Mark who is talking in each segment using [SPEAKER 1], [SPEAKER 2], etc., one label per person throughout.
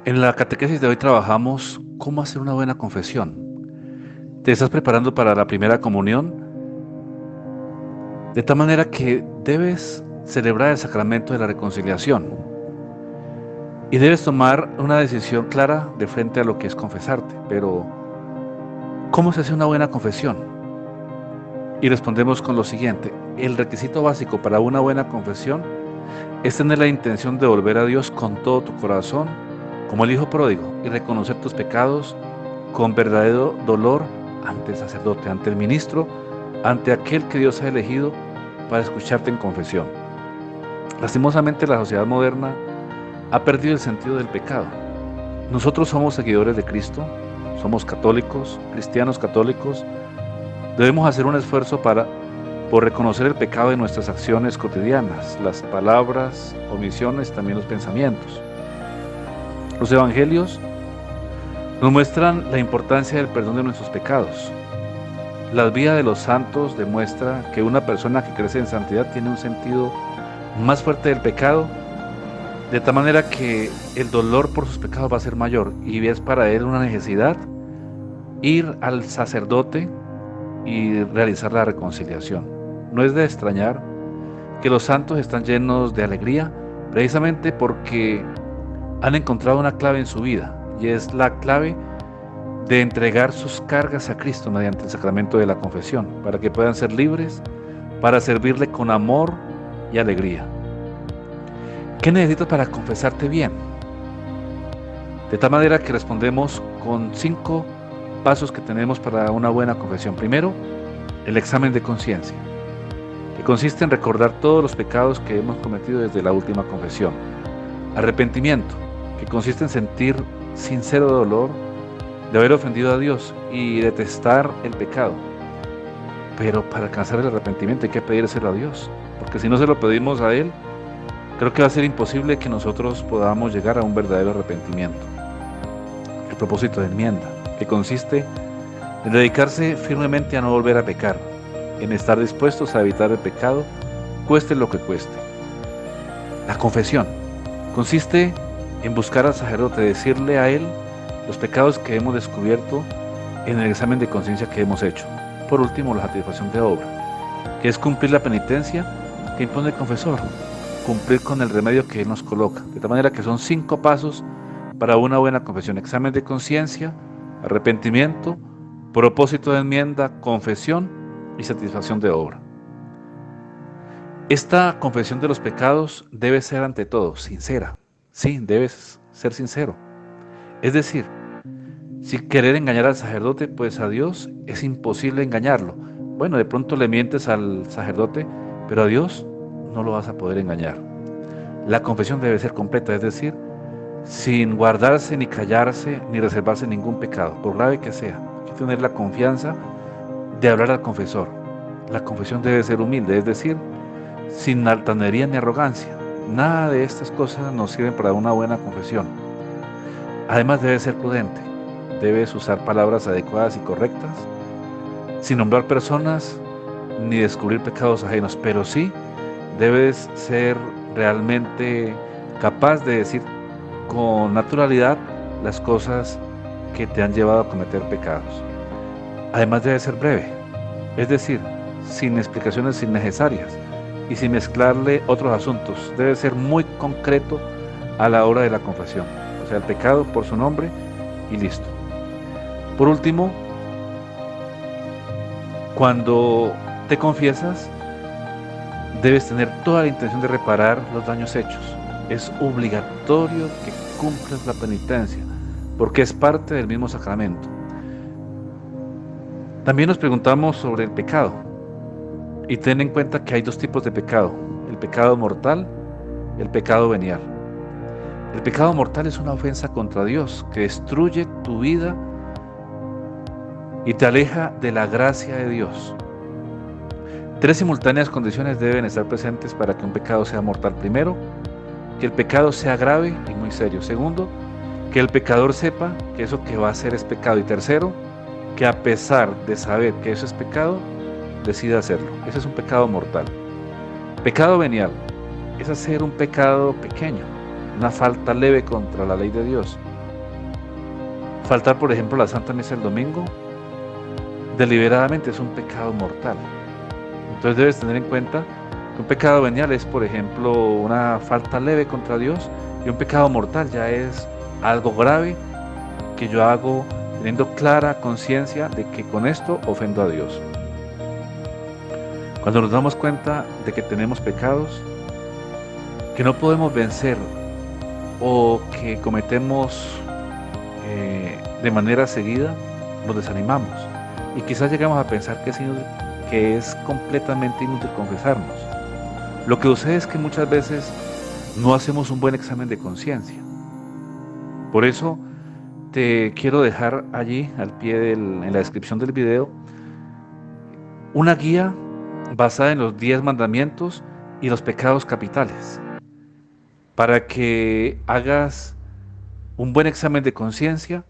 [SPEAKER 1] En la catequesis de hoy trabajamos cómo hacer una buena confesión. Te estás preparando para la primera comunión, de tal manera que debes celebrar el sacramento de la reconciliación y debes tomar una decisión clara de frente a lo que es confesarte. Pero, ¿cómo se hace una buena confesión? Y respondemos con lo siguiente: el requisito básico para una buena confesión es tener la intención de volver a Dios con todo tu corazón, como el hijo pródigo, y reconocer tus pecados con verdadero dolor ante el sacerdote, ante el ministro, ante aquel que Dios ha elegido para escucharte en confesión. Lastimosamente, la sociedad moderna ha perdido el sentido del pecado. Nosotros somos seguidores de Cristo, somos católicos, cristianos católicos. Debemos hacer un esfuerzo por reconocer el pecado de nuestras acciones cotidianas, las palabras, omisiones, también los pensamientos. Los evangelios nos muestran la importancia del perdón de nuestros pecados. La vida de los santos demuestra que una persona que crece en santidad tiene un sentido más fuerte del pecado, de tal manera que el dolor por sus pecados va a ser mayor y es para él una necesidad ir al sacerdote y realizar la reconciliación. No es de extrañar que los santos están llenos de alegría precisamente porque han encontrado una clave en su vida, y es la clave de entregar sus cargas a Cristo mediante el sacramento de la confesión, para que puedan ser libres para servirle con amor y alegría. ¿Qué necesitas para confesarte bien? De tal manera que respondemos con 5 pasos que tenemos para una buena confesión. Primero, el examen de conciencia, que consiste en recordar todos los pecados que hemos cometido desde la última confesión. Arrepentimiento, que consiste en sentir sincero dolor de haber ofendido a Dios y detestar el pecado. Pero para alcanzar el arrepentimiento hay que pedírselo a Dios, porque si no se lo pedimos a Él, creo que va a ser imposible que nosotros podamos llegar a un verdadero arrepentimiento. El propósito de enmienda, que consiste en dedicarse firmemente a no volver a pecar, en estar dispuestos a evitar el pecado, cueste lo que cueste. La confesión consiste en buscar al sacerdote, decirle a él los pecados que hemos descubierto en el examen de conciencia que hemos hecho. Por último, la satisfacción de obra, que es cumplir la penitencia que impone el confesor, cumplir con el remedio que él nos coloca. De tal manera que son 5 pasos para una buena confesión: examen de conciencia, arrepentimiento, propósito de enmienda, confesión y satisfacción de obra. Esta confesión de los pecados debe ser ante todo sincera. Sí, debes ser sincero. Es decir, si querer engañar al sacerdote, pues a Dios es imposible engañarlo. Bueno, de pronto le mientes al sacerdote, pero a Dios no lo vas a poder engañar. La confesión debe ser completa, es decir, sin guardarse ni callarse ni reservarse ningún pecado, por grave que sea. Hay que tener la confianza de hablar al confesor. La confesión debe ser humilde, es decir, sin altanería ni arrogancia. Nada de estas cosas nos sirven para una buena confesión. Además, debe ser prudente. Debes usar palabras adecuadas y correctas, sin nombrar personas ni descubrir pecados ajenos, pero sí debes ser realmente capaz de decir con naturalidad las cosas que te han llevado a cometer pecados. Además, debe ser breve, es decir, sin explicaciones innecesarias y sin mezclarle otros asuntos. Debe ser muy concreto a la hora de la confesión, o sea, el pecado por su nombre y listo. Por último, cuando te confiesas, debes tener toda la intención de reparar los daños hechos. Es obligatorio que cumplas la penitencia, porque es parte del mismo sacramento. También nos preguntamos sobre el pecado, y ten en cuenta que hay 2 tipos de pecado: el pecado mortal y el pecado venial. El pecado mortal es una ofensa contra Dios que destruye tu vida y te aleja de la gracia de Dios. 3 simultáneas condiciones deben estar presentes para que un pecado sea mortal. Primero, que el pecado sea grave y muy serio. Segundo, que el pecador sepa que eso que va a hacer es pecado. Y tercero, que a pesar de saber que eso es pecado, decida hacerlo. Ese es un pecado mortal. Pecado venial es hacer un pecado pequeño, una falta leve contra la ley de Dios. Faltar, por ejemplo, la Santa Misa el domingo, deliberadamente es un pecado mortal. Entonces debes tener en cuenta que un pecado venial es, por ejemplo, una falta leve contra Dios, y un pecado mortal ya es algo grave que yo hago teniendo clara conciencia de que con esto ofendo a Dios. Cuando nos damos cuenta de que tenemos pecados que no podemos vencer o que cometemos de manera seguida, nos desanimamos y quizás llegamos a pensar que es completamente inútil confesarnos. Lo que sucede es que muchas veces no hacemos un buen examen de conciencia. Por eso te quiero dejar allí al pie en la descripción del video una guía basada en los 10 mandamientos y los pecados capitales, para que hagas un buen examen de conciencia,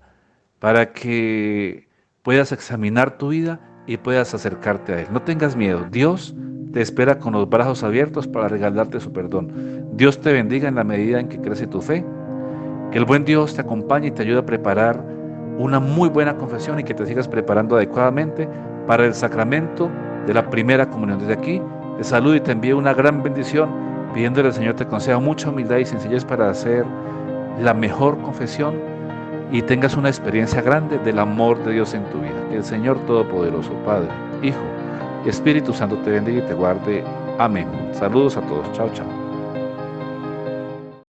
[SPEAKER 1] para que puedas examinar tu vida y puedas acercarte a Él. No tengas miedo, Dios te espera con los brazos abiertos para regalarte su perdón. Dios te bendiga en la medida en que crece tu fe, que el buen Dios te acompañe y te ayude a preparar una muy buena confesión y que te sigas preparando adecuadamente para el sacramento de la primera comunión. Desde aquí te saludo y te envío una gran bendición, pidiéndole al Señor te conceda mucha humildad y sencillez para hacer la mejor confesión y tengas una experiencia grande del amor de Dios en tu vida. Que el Señor Todopoderoso, Padre, Hijo y Espíritu Santo te bendiga y te guarde. Amén. Saludos a todos. Chao, chao.